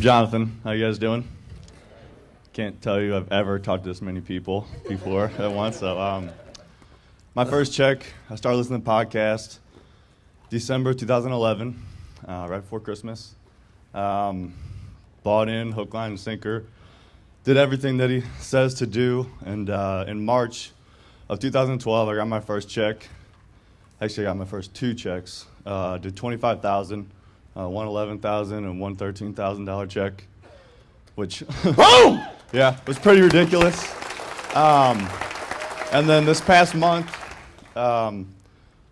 Jonathan. How you guys doing? Can't tell you I've ever talked to this many people before at once. So, my first check, I started listening to the podcast December 2011, right before Christmas. Bought in, hook, line, and sinker. Did everything that he says to do. And in March of 2012, I got my first check. Actually, I got my first two checks. Did $25,000, one $11,000, and one $13,000 check, which yeah, was pretty ridiculous. And then this past month, been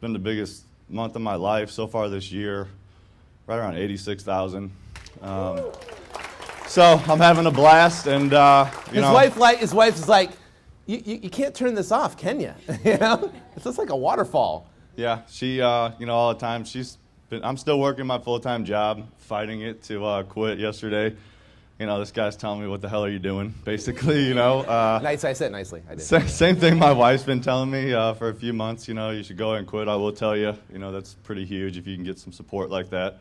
the biggest month of my life so far this year, right around $86,000. So I'm having a blast, and his wife is like, you can't turn this off, can you? You know, it's just like a waterfall. Yeah, she, all the time, I'm still working my full-time job, fighting it to quit yesterday. This guy's telling me, what the hell are you doing, basically, Nice, I said nicely, I did. Same thing my wife's been telling me for a few months, you should go ahead and quit. I will tell you, that's pretty huge if you can get some support like that.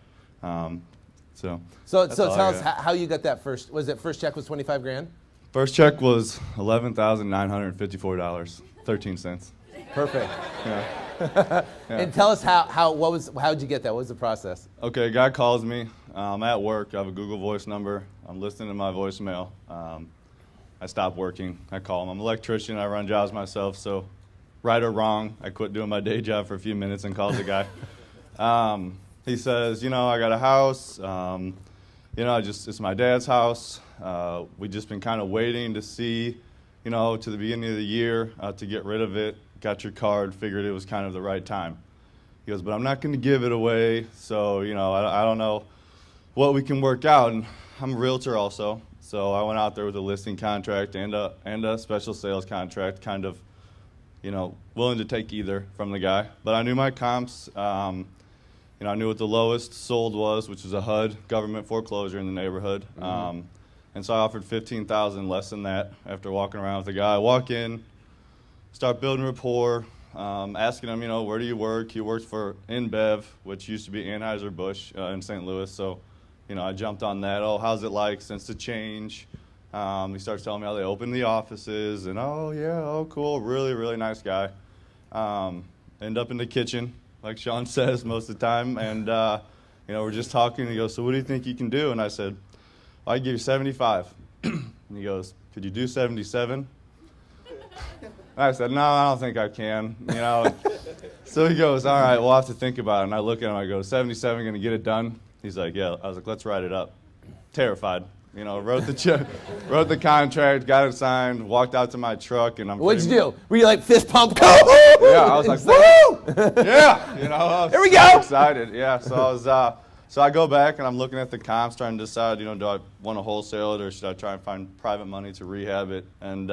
So tell us how you got that first, first check was 25 grand? First check was $11,954, 13 cents. Perfect. Yeah. Yeah. And tell us how'd you get that? What was the process? Okay, a guy calls me. I'm at work. I have a Google Voice number. I'm listening to my voicemail. I stop working. I call him. I'm an electrician. I run jobs myself. So, right or wrong, I quit doing my day job for a few minutes and called the guy. He says, I got a house. It's my dad's house. We've just been kind of waiting to see, to the beginning of the year to get rid of it. Got your card, figured it was kind of the right time. He goes, but I'm not going to give it away, so, I don't know what we can work out. And I'm a realtor also, so I went out there with a listing contract and a special sales contract, kind of, willing to take either from the guy. But I knew my comps. I knew what the lowest sold was, which was a HUD, government foreclosure in the neighborhood. Mm-hmm. And so I offered $15,000 less than that after walking around with the guy. I walk in, start building rapport, asking him, where do you work? He works for InBev, which used to be Anheuser-Busch in St. Louis. So, I jumped on that. Oh, how's it like since the change? He starts telling me how they opened the offices, and cool, really, really nice guy. End up in the kitchen, like Sean says most of the time, and we're just talking. He goes, so what do you think you can do? And I said, I give you 75. And he goes, could you do 77? I said, no, I don't think I can, So he goes, all right, we'll have to think about it. And I look at him, I go, 77 going to get it done? He's like, yeah. I was like, let's write it up. Terrified. Wrote the check, wrote the contract, got it signed, walked out to my truck, and What'd you do? Were you like fist pump? Go! Yeah, I was like, woo! Yeah, I was Here we go! Excited, yeah. So I go back and I'm looking at the comps, trying to decide, do I want to wholesale it or should I try and find private money to rehab it? And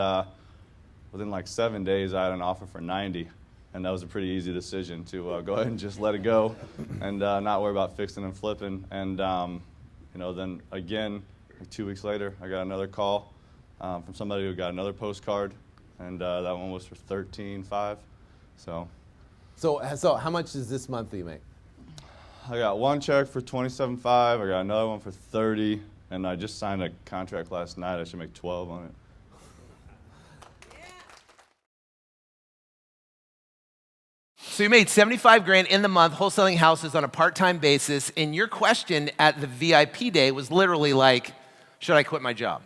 within like 7 days, I had an offer for 90, and that was a pretty easy decision to go ahead and just let it go and not worry about fixing and flipping. And then again, like 2 weeks later, I got another call from somebody who got another postcard, and that one was for $13,500. So how much is this month that you make? I got one check for $27,500. I got another one for $30,000, and I just signed a contract last night. I should make $12,000 on it. So you made 75 grand in the month wholesaling houses on a part-time basis, and your question at the VIP day was literally like, should I quit my job?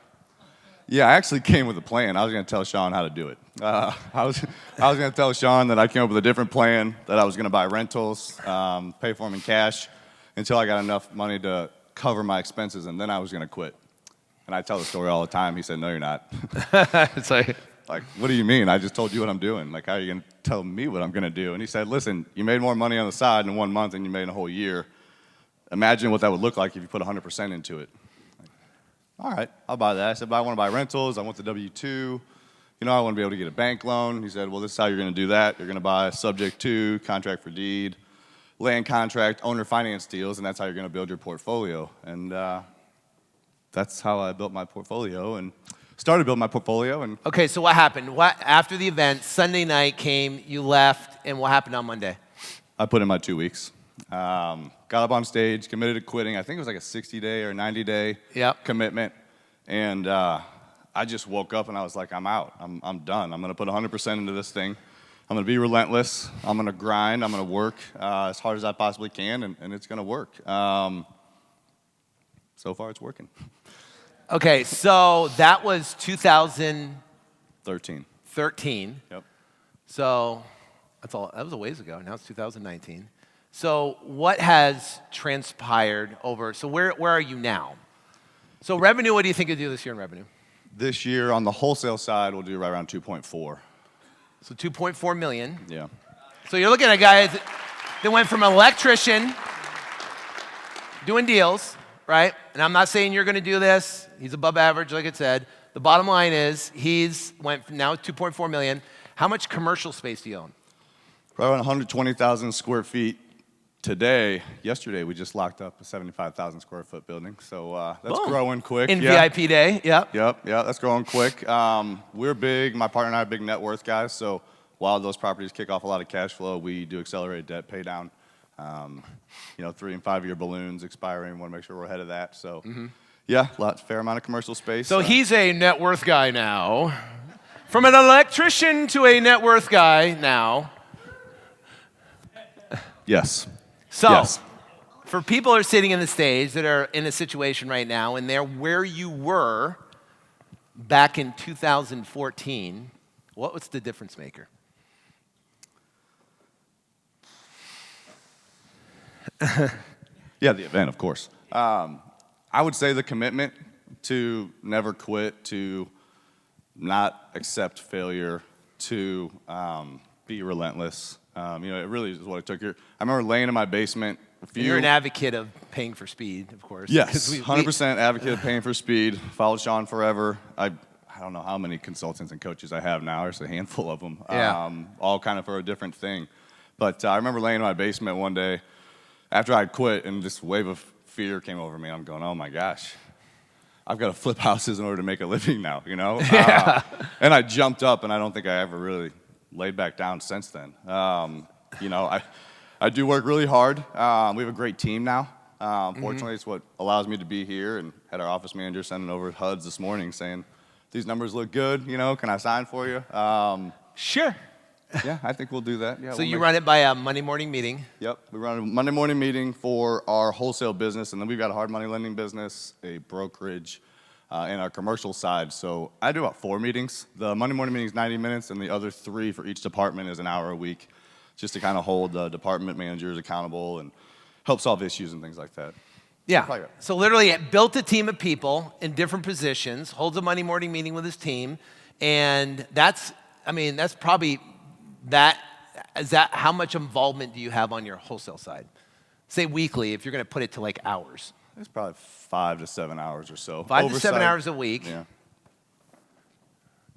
Yeah, I actually came with a plan. I was going to tell Sean how to do it. I was going to tell Sean that I came up with a different plan, that I was going to buy rentals, pay for them in cash until I got enough money to cover my expenses, and then I was going to quit. And I tell the story all the time. He said, no, you're not. It's like, what do you mean? I just told you what I'm doing. Like, how are you going to tell me what I'm going to do? And he said, listen, you made more money on the side in 1 month than you made in a whole year. Imagine what that would look like if you put 100% into it. All right, I'll buy that. I said, but I want to buy rentals. I want the W-2. I want to be able to get a bank loan. He said, well, this is how you're going to do that. You're going to buy subject to, contract for deed, land contract, owner finance deals, and that's how you're going to build your portfolio. And that's how I built my portfolio and started building my portfolio. And okay, so what happened? After the event, Sunday night came, you left, and what happened on Monday? I put in my 2 weeks. Got up on stage, committed to quitting. I think it was like a 60-day or 90-day Yep. commitment. And I just woke up and I was like, I'm out. I'm done. I'm going to put 100% into this thing. I'm going to be relentless. I'm going to grind. I'm going to work as hard as I possibly can, and it's going to work. So far, it's working. Okay, so that was 2013. 13. Yep. So that's all. That was a ways ago. Now it's 2019. So what has transpired over? So where are you now? So revenue. What do you think you'll do this year in revenue? This year on the wholesale side, we'll do right around 2.4. So 2.4 million. Yeah. So you're looking at guys that went from an electrician doing deals, right? And I'm not saying you're going to do this. He's above average, like I said. The bottom line is he's went from now 2.4 million. How much commercial space do you own? Right around 120,000 square feet. Yesterday, we just locked up a 75,000 square foot building. So that's Boom. growing quick. In VIP day, yep. Yep, that's growing quick. We're big, my partner and I are big net worth guys. So while those properties kick off a lot of cash flow, we do accelerated debt pay down. 3- and 5-year balloons expiring. Want to make sure we're ahead of that. So yeah, fair amount of commercial space. So he's a net worth guy now. From an electrician to a net worth guy now. Yes. So, Yes. for people who are sitting in the stage that are in a situation right now and they're where you were back in 2014, what was the difference maker? Yeah, the event, of course. I would say the commitment to never quit, to not accept failure, to be relentless. It really is what it took. I remember laying in my basement. You're an advocate of paying for speed, of course. Yes, 100% advocate of paying for speed. Followed Sean forever. I don't know how many consultants and coaches I have now. There's a handful of them. Yeah. All kind of for a different thing. But I remember laying in my basement one day after I'd quit, and this wave of fear came over me. I'm going, oh my gosh, I've got to flip houses in order to make a living now, Yeah. And I jumped up, and I don't think I ever really laid back down since then. I do work really hard. We have a great team now. Fortunately, it's what allows me to be here, and had our office manager sending over HUDs this morning saying, these numbers look good, can I sign for you? Sure. Yeah, I think we'll do that. Yeah, So you run it by a Monday morning meeting. Yep, we run a Monday morning meeting for our wholesale business, and then we've got a hard money lending business, a brokerage, and our commercial side. So I do about 4 meetings. The Monday morning meeting is 90 minutes, and the other 3 for each department is an hour a week, just to kind of hold the department managers accountable and help solve issues and things like that. Yeah. So literally it built a team of people in different positions, holds a Monday morning meeting with his team, and that's probably how much involvement do you have on your wholesale side? Say weekly, if you're going to put it to like hours. It's probably 5 to 7 hours or so. 5 to 7 hours a week. Yeah.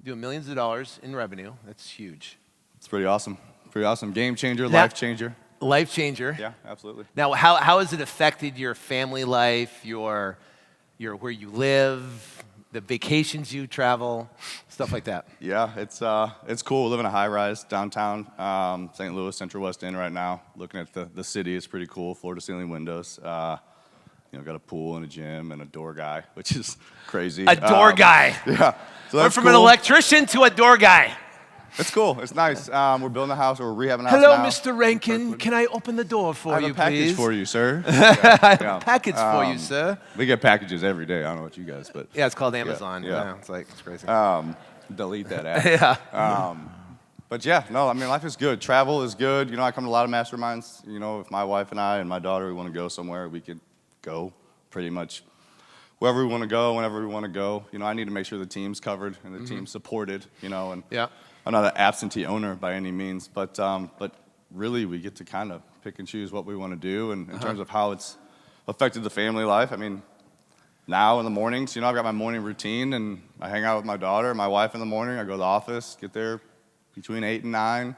Doing millions of dollars in revenue. That's huge. It's pretty awesome. Pretty awesome. Game changer, life changer. Life changer. Yeah, absolutely. Now, how has it affected your family life, your where you live, the vacations you travel, stuff like that? Yeah, it's cool. We live in a high-rise downtown, St. Louis, Central West End right now. Looking at the city, it's pretty cool. Floor-to-ceiling windows. Got a pool and a gym and a door guy, which is crazy. A door guy. Yeah. So Went from an electrician to a door guy. It's cool. It's nice. We're building a house, or we're rehabbing a house Hello, now. Mr. Rankin. Can I open the door for you, please? I have a package for you, sir. I have a package for you, sir. We get packages every day. I don't know about you guys, but yeah, it's called Amazon. Yeah. It's crazy. Delete that app. Yeah. But yeah, no, life is good. Travel is good. I come to a lot of masterminds. If my wife and I and my daughter, we want to go somewhere, we could go pretty much wherever we want to go, whenever we want to go. I need to make sure the team's covered and the team's supported, and yeah. I'm not an absentee owner by any means, but really we get to kind of pick and choose what we want to do, and in terms of how it's affected the family life. Now in the mornings, I've got my morning routine, and I hang out with my daughter and my wife in the morning. I go to the office, get there between 8 and 9,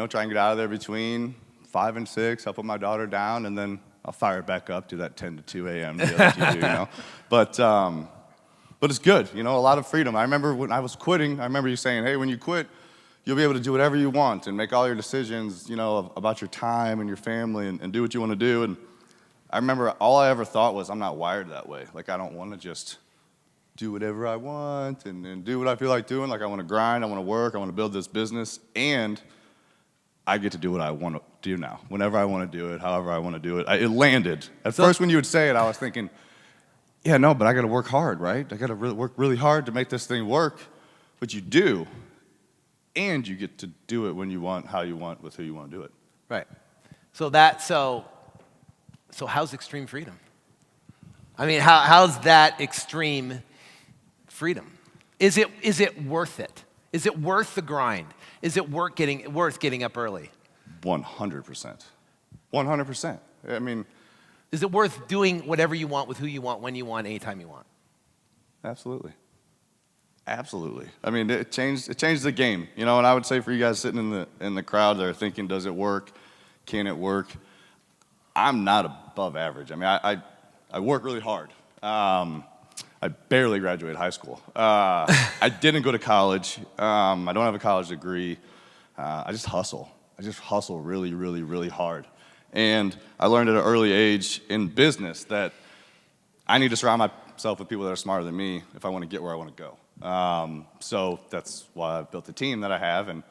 try and get out of there between 5 and 6, I'll put my daughter down, and then I'll fire it back up to that 10 to 2 a.m. deal that you do, But it's good, a lot of freedom. I remember when I was quitting, I remember you saying, hey, when you quit, you'll be able to do whatever you want and make all your decisions, you know, about your time and your family and do what you want to do. And I remember all I ever thought was, I'm not wired that way. Like, I don't want to just do whatever I want and do what I feel like doing. Like, I want to grind, I want to work, I want to build this business, and I get to do what I want to do now. Whenever I want to do it, however I want to do it. It landed. At first, when you would say it, I was thinking, yeah, no, but I got to work hard, right? I got to work really hard to make this thing work. But you do, and you get to do it when you want, how you want, with who you want to do it. Right. So how's extreme freedom? I mean, how's that extreme freedom? Is it worth it? Is it worth the grind? Is it worth getting up early? 100%. 100%. I mean, is it worth doing whatever you want with who you want, when you want, anytime you want? Absolutely. Absolutely. I mean, it changed the game. You know, and I would say for you guys sitting in the crowd that are thinking, does it work? Can it work? I'm not above average. I mean, I work really hard. I barely graduated high school. I didn't go to college. I don't have a college degree. I just hustle. I just hustle really, really, really hard. And I learned at an early age in business that I need to surround myself with people that are smarter than me if I want to get where I want to go. So that's why I've built the team that I have, and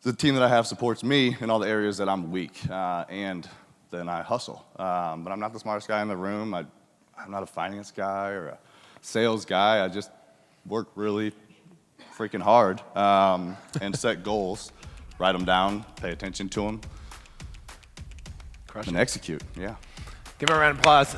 the team that I have supports me in all the areas that I'm weak, and then I hustle. But I'm not the smartest guy in the room. I'm not a finance guy or a sales guy. I just work really freaking hard and set goals, write them down, pay attention to them, and execute. Yeah. Give her a round of applause.